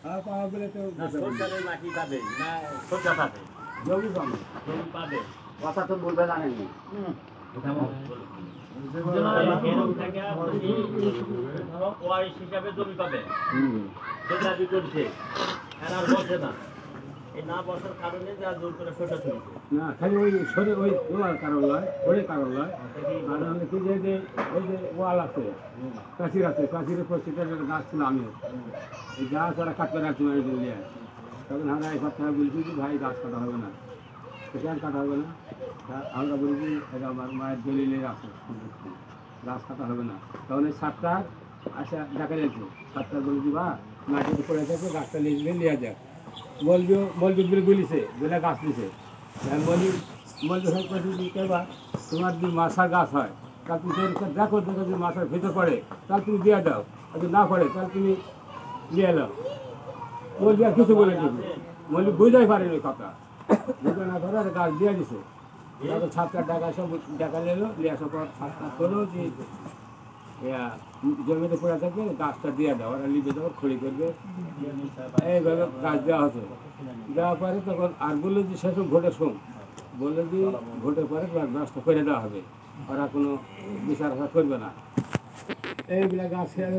হ্যাঁ পাওয়া গেলে তো মাটি পাবে না সরষা পাবে জমি পাবে জমি পাবে কথা তো বলবে জানেননি হিসাবে জমি পাবে সেটা দাবি করছে আর বসে না এই না বসার কারণে যা জোর করে সেটা চলছে না খালি ওই সরে ওই ওয়াল কারণ নয় ওই কারণ নয় আর হলে কি যে ওই যে ওয়াল আছে কাশির উপর সেটা গাছ ছিল আমিও এই গাছ ওরা কাটতে রাখছি মানে দিল্লি তখন আমরা এই সপ্তাহে বলছি যে ভাই গাছ কাটা হবে না সেটা আর কাটা হবে না আমরা বলছি এটা আমার মায়ের দলিলের আছে গাছ কাটা হবে না তখন এই 7টা আচ্ছা দেখা যাচ্ছে 7টা বলছি বা মাটিতে পড়ে থাকে গাছটা নিয়ে নেওয়া যাক মলবিগুলো বলিছে বলে গাছ দিছে মলবা তোমার যদি মাছার গাছ হয় তাহলে তুমি দেখো যদি মাছার ভিতর পড়ে তাহলে তুমি দিয়ে দাও আর যদি না পড়ে তাহলে তুমি নিয়ে এলো মলবি আর কিছু বলে দিবি মলবি বুঝতেই পারেনি ওই কথা বুঝতে না ধরে গাছ দিয়ে দিছে ছাত্রার টাকা সব টাকা নিলো নিয়ে আসার পর ছাত্রা করলো যে জমিতে পড়ে থাকবে গাছটা দিয়ে দাও ওরা লিখে দেবো খড়ি করবে এইভাবে গাছ দেওয়া হতো দেওয়ার পরে তখন আর বললো যে সেসব ভোটের শোন বললো যে ভোটের পরে ব্যবস্থা করে দেওয়া হবে ওরা কোনো বিচার করবে না এইগুলা গাছ খেয়ে